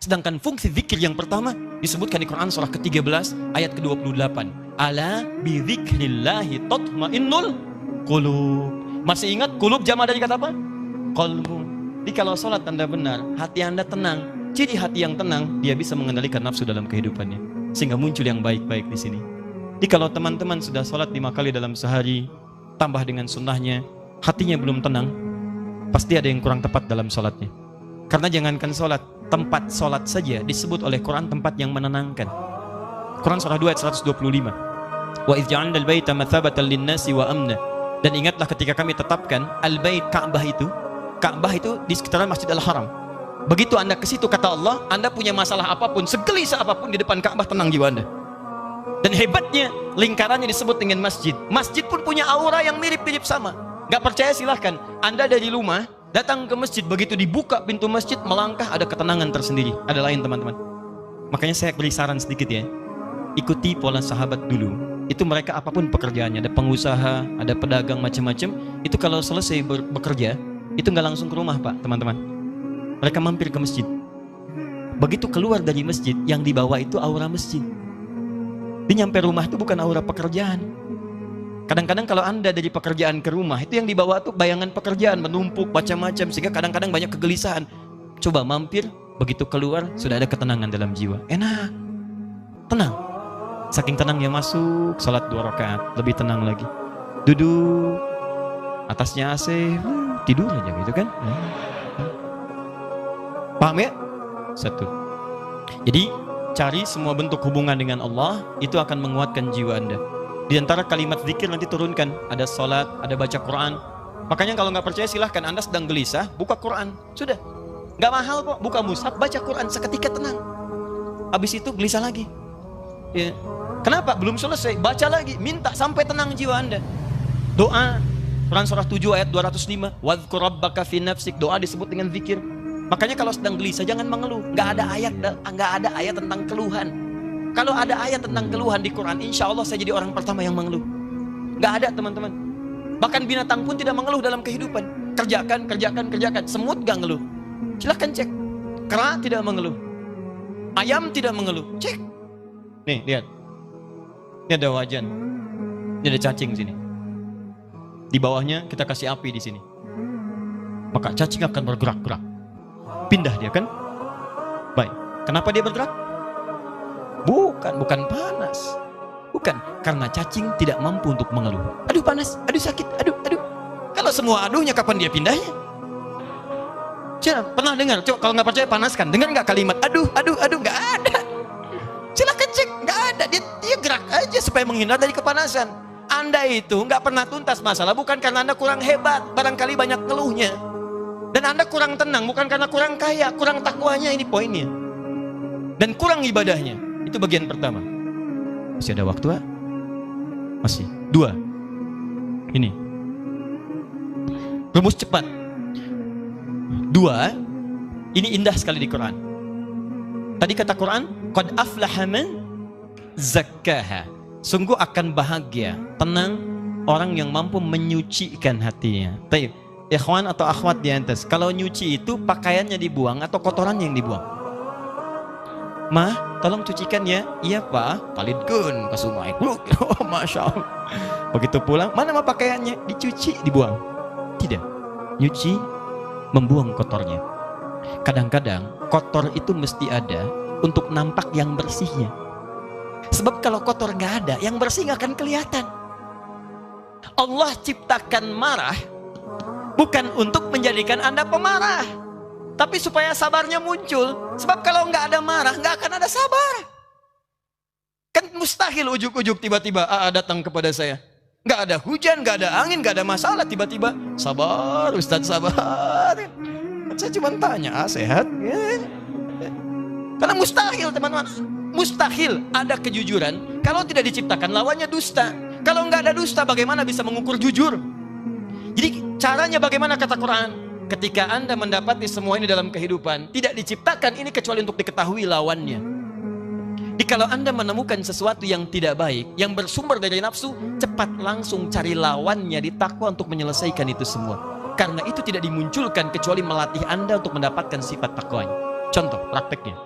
Sedangkan fungsi zikir yang pertama disebutkan di Quran surah ke-13 ayat ke-28. Ala bi dzikrillahi tatmainnul qulub. Masih ingat qulub jama dari kata apa? Qalbu. Jadi kalau sholat Anda benar, hati Anda tenang. Ciri hati yang tenang, dia bisa mengendalikan nafsu dalam kehidupannya. Sehingga muncul yang baik-baik di sini. Jadi kalau teman-teman sudah sholat 5 kali dalam sehari, tambah dengan sunnahnya, hatinya belum tenang, pasti ada yang kurang tepat dalam sholatnya. Karena jangankan sholat, tempat sholat saja disebut oleh Quran tempat yang menenangkan. Quran surah 2 ayat 125. Wa idh ja'alna al-baita mathabatan lin-nasi wa amna. Dan ingatlah ketika kami tetapkan al-bait Ka'bah itu di sekitaran Masjid Al-Haram. Begitu Anda ke situ, kata Allah, Anda punya masalah apapun, segelisah apapun di depan Ka'bah, tenang jiwa Anda. Dan hebatnya lingkarannya disebut dengan masjid. Masjid pun punya aura yang mirip-mirip sama. Gak percaya silahkan. Anda dari rumah datang ke masjid, begitu dibuka pintu masjid, melangkah, ada ketenangan tersendiri. Ada lain teman-teman. Makanya saya beri saran sedikit ya. Ikuti pola sahabat dulu. Itu mereka apapun pekerjaannya, ada pengusaha, ada pedagang macam-macam. Itu kalau selesai bekerja, itu nggak langsung ke rumah Pak, teman-teman. Mereka mampir ke masjid. Begitu keluar dari masjid, yang dibawa itu aura masjid. Dia nyampe rumah itu bukan aura pekerjaan. Kadang-kadang kalau Anda dari pekerjaan ke rumah, itu yang dibawa tuh bayangan pekerjaan, menumpuk macam-macam, sehingga kadang-kadang banyak kegelisahan. Coba mampir, begitu keluar sudah ada ketenangan dalam jiwa. Enak, tenang. Saking tenangnya masuk, sholat 2 rakaat, lebih tenang lagi. Duduk, atasnya AC, tidur aja gitu kan. Paham ya? Satu. Jadi cari semua bentuk hubungan dengan Allah, itu akan menguatkan jiwa Anda. Di antara kalimat zikir nanti turunkan, ada sholat, ada baca Quran. Makanya kalau nggak percaya silahkan, Anda sedang gelisah, buka Quran, sudah. Nggak mahal kok, buka mushaf, baca Quran, seketika tenang. Habis itu gelisah lagi. Ya. Kenapa? Belum selesai, baca lagi, minta sampai tenang jiwa Anda. Doa, Quran surah 7 ayat 205, wadhkur rabbaka fi nafsik, doa disebut dengan zikir. Makanya kalau sedang gelisah jangan mengeluh. Nggak ada ayat tentang keluhan. Kalau ada ayat tentang keluhan di Quran, insya Allah saya jadi orang pertama yang mengeluh. Nggak ada teman-teman. Bahkan binatang pun tidak mengeluh dalam kehidupan. Kerjakan. Semut nggak ngeluh. Silahkan cek. Kera tidak mengeluh. Ayam tidak mengeluh. Cek. Nih lihat. Ini ada wajan. Ini ada cacing sini. Di bawahnya kita kasih api di sini. Maka cacing akan bergerak-gerak. Pindah dia kan? Baik. Kenapa dia bergerak? Bukan panas. Bukan, karena cacing tidak mampu untuk mengeluh. Aduh panas, aduh sakit, aduh. Kalau semua aduhnya kapan dia pindahnya? Coba pernah dengar? Coba kalau nggak percaya panaskan. Dengar nggak kalimat aduh, nggak ada. Silakan cek, nggak ada. Dia gerak aja supaya menghindar dari kepanasan. Anda itu nggak pernah tuntas masalah bukan karena Anda kurang hebat, barangkali banyak ngeluhnya. Dan Anda kurang tenang bukan karena kurang kaya, kurang takwanya, ini poinnya. Dan kurang ibadahnya. Itu bagian pertama. Masih ada waktu, Pak? Masih. 2. Ini. Rumus cepat. 2. Ini indah sekali di Quran. Tadi kata Quran, qad aflaha man zakkaha. Sungguh akan bahagia, tenang orang yang mampu menyucikan hatinya. Baik, ikhwan atau akhwat di atas, kalau nyuci itu pakaiannya dibuang atau kotorannya yang dibuang? Mah, tolong cucikan ya. Iya Pak, palidgun ke sungai. Oh, Masya Allah. Begitu pulang, mana mah pakaiannya? Dicuci, dibuang? Tidak. Nyuci, membuang kotornya. Kadang-kadang kotor itu mesti ada untuk nampak yang bersihnya. Sebab kalau kotor nggak ada, yang bersih nggak akan kelihatan. Allah ciptakan marah bukan untuk menjadikan Anda pemarah, tapi supaya sabarnya muncul. Sebab kalau nggak ada marah, nggak akan ada sabar. Kan mustahil ujuk-ujuk tiba-tiba datang kepada saya. Nggak ada hujan, nggak ada angin, nggak ada masalah, tiba-tiba sabar Ustadz, sabar. Saya cuma tanya, sehat? Ya. Karena mustahil teman-teman. Mustahil ada kejujuran kalau tidak diciptakan lawannya dusta. Kalau nggak ada dusta, bagaimana bisa mengukur jujur? Jadi caranya bagaimana kata Quran? Ketika Anda mendapati semua ini dalam kehidupan, tidak diciptakan ini kecuali untuk diketahui lawannya. Jadi kalau Anda menemukan sesuatu yang tidak baik, yang bersumber dari nafsu, cepat langsung cari lawannya di takwa untuk menyelesaikan itu semua. Karena itu tidak dimunculkan kecuali melatih Anda untuk mendapatkan sifat takwanya. Contoh prakteknya.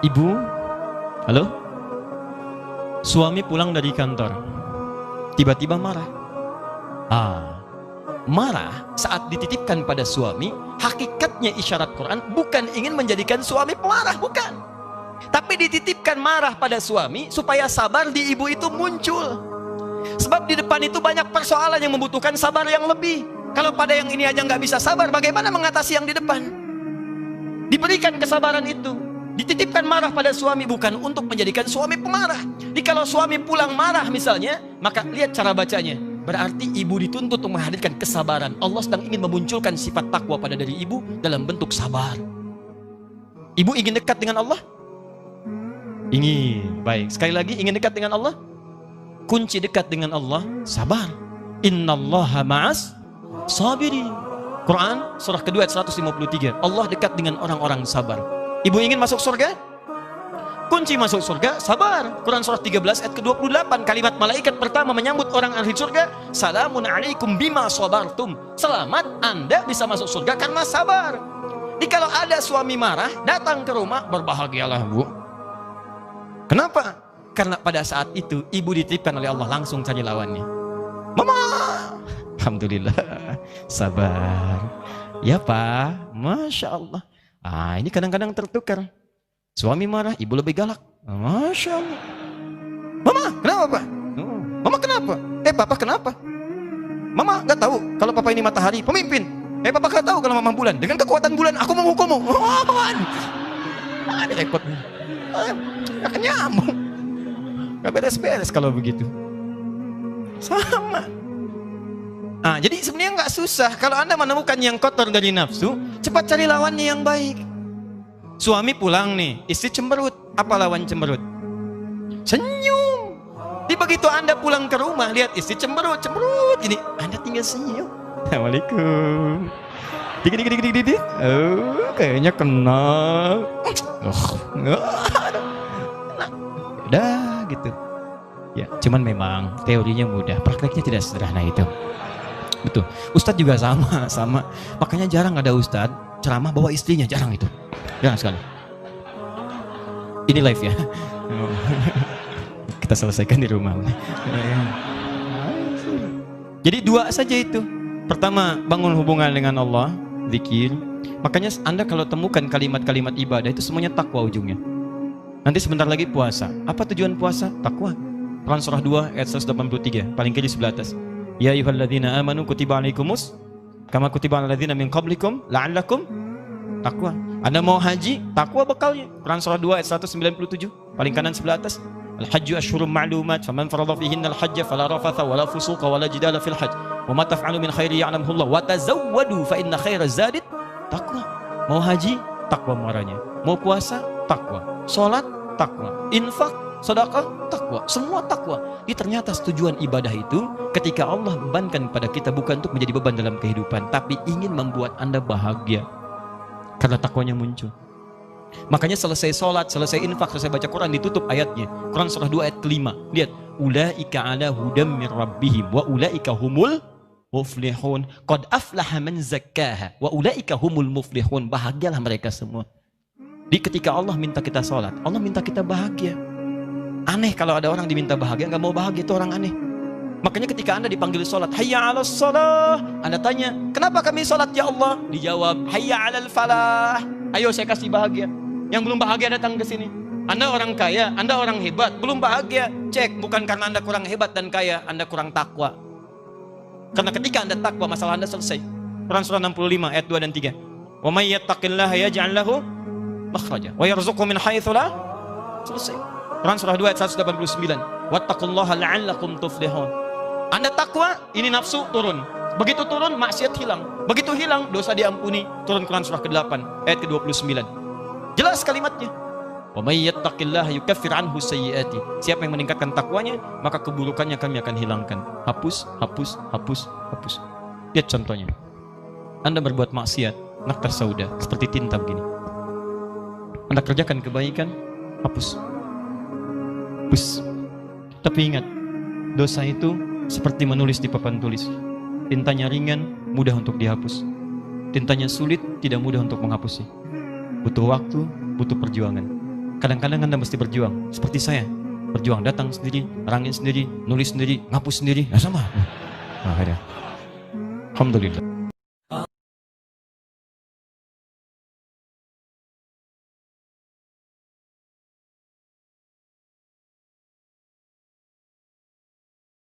Ibu, halo? Suami pulang dari kantor, tiba-tiba marah. Marah saat dititipkan pada suami, hakikatnya isyarat Quran bukan ingin menjadikan suami pemarah, bukan. Tapi dititipkan marah pada suami supaya sabar di ibu itu muncul. Sebab di depan itu banyak persoalan yang membutuhkan sabar yang lebih. Kalau pada yang ini aja nggak bisa sabar, bagaimana mengatasi yang di depan? Diberikan kesabaran itu. Dititipkan marah pada suami bukan untuk menjadikan suami pemarah. Jadi kalau suami pulang marah misalnya, maka lihat cara bacanya. Berarti ibu dituntut untuk menghadirkan kesabaran. Allah sedang ingin memunculkan sifat takwa pada diri ibu dalam bentuk sabar. Ibu ingin dekat dengan Allah? Ingin. Baik, sekali lagi ingin dekat dengan Allah? Kunci dekat dengan Allah, sabar. Innallaha ma'as sabirin. Quran surah kedua ayat 153. Allah dekat dengan orang-orang sabar. Ibu ingin masuk surga? Kunci masuk surga, sabar. Quran surah 13 ayat ke-28. Kalimat malaikat pertama menyambut orang ahli surga, salamun alaikum bima sabartum. Selamat, Anda bisa masuk surga karena sabar. Jadi kalau ada suami marah, datang ke rumah, berbahagialah bu. Kenapa? Karena pada saat itu ibu dititipkan oleh Allah, langsung cari lawannya. Mama, alhamdulillah, sabar. Ya Pak, Masya Allah. Ini kadang-kadang tertukar. Suami marah, ibu lebih galak. Masya Allah. Mama, kenapa Pak? Mama kenapa? Papa kenapa? Mama gak tahu kalau Papa ini matahari, pemimpin. Papa gak tahu kalau Mama bulan. Dengan kekuatan bulan, aku menghukummu. Ada repot. Gak nyambung. Gak beres-beres kalau begitu. Sama. Jadi sebenarnya nggak susah. Kalau Anda menemukan yang kotor dari nafsu, cepat cari lawannya yang baik. Suami pulang nih, istri cemberut. Apa lawan cemberut? Senyum. Jadi begitu Anda pulang ke rumah, lihat istri cemberut. Ini Anda tinggal senyum. Assalamualaikum. Dik. Kayaknya kenal. Udah gitu. Ya, cuman memang teorinya mudah, prakteknya tidak sederhana itu. Betul. Ustadz juga sama. Makanya jarang ada ustadz ceramah bawa istrinya, jarang itu. Jarang sekali. Ini live ya. Kita selesaikan di rumah. Jadi dua saja itu. Pertama, bangun hubungan dengan Allah, zikir. Makanya Anda kalau temukan kalimat-kalimat ibadah itu semuanya takwa ujungnya. Nanti sebentar lagi puasa. Apa tujuan puasa? Takwa. Quran surah 2 ayat 183, paling kiri sebelah atas. Ya ayyuhalladzina amanu kutiba alaikumus kama kutiba alal ladzina min qablikum la'allakum takwa. Anda mau haji, takwa bekalnya. Quran surah 2 ayat 197, paling kanan sebelah atas. Al-hajju asyhurum ma'lumat faman farada fihinna al-hajja fala rafatha wala fusuqa wala jidala fil hajj wa ma taf'alu min khairi ya'lamuhu Allah wa tazawwadu fa inna khairaz zadi taqwa. Mau haji, takwa muaranya. Mau puasa, takwa. Salat, takwa. Infak, sedekah, takwa. Semua takwa. Jadi ternyata tujuan ibadah itu ketika Allah bebankan pada kita bukan untuk menjadi beban dalam kehidupan, tapi ingin membuat Anda bahagia. Karena takwanya muncul. Makanya selesai sholat, selesai infak, selesai baca Quran, ditutup ayatnya. Quran surah 2 ayat kelima. Lihat, ulaika ala hudam min rabbihim wa ulaika humul muflihun. Qad aflaha man zakkaha wa ulaika humul muflihun. Bahagialah mereka semua. Di ketika Allah minta kita sholat, Allah minta kita bahagia. Aneh kalau ada orang diminta bahagia, nggak mau bahagia, itu orang aneh. Makanya ketika Anda dipanggil sholat, hayya 'alas shalah, Anda tanya, kenapa kami sholat ya Allah? Dijawab, hayya 'alal falah. Ayo saya kasih bahagia. Yang belum bahagia datang ke sini. Anda orang kaya, Anda orang hebat, belum bahagia. Cek, bukan karena Anda kurang hebat dan kaya, Anda kurang takwa. Karena ketika Anda takwa, masalah Anda selesai. Quran surah 65 ayat 2 dan 3. Wa may yattaqillaha yaj'al lahu makhraja wa yarzuqhu min haitsu la. Selesai. Quran surah 2 ayat 189. Wattaqullaha la'allakum tuflihun. Anda takwa, ini nafsu turun. Begitu turun, maksiat hilang. Begitu hilang, dosa diampuni. Turun Quran surah ke-8 ayat ke-29. Jelas kalimatnya. Wa may yattaqillaha yukaffir anhu sayyiati. Siapa yang meningkatkan takwanya, maka keburukannya kami akan hilangkan. Hapus. Lihat contohnya. Anda berbuat maksiat, naktar sauda, seperti tinta begini. Anda kerjakan kebaikan, hapus. Tapi ingat, dosa itu seperti menulis di papan tulis. Tintanya ringan, mudah untuk dihapus. Tintanya sulit, tidak mudah untuk menghapusnya. Butuh waktu, butuh perjuangan. Kadang-kadang Anda mesti berjuang. Seperti saya. Berjuang, datang sendiri, rangin sendiri, nulis sendiri, ngapus sendiri. Nah sama. Nah, akhirnya. Alhamdulillah.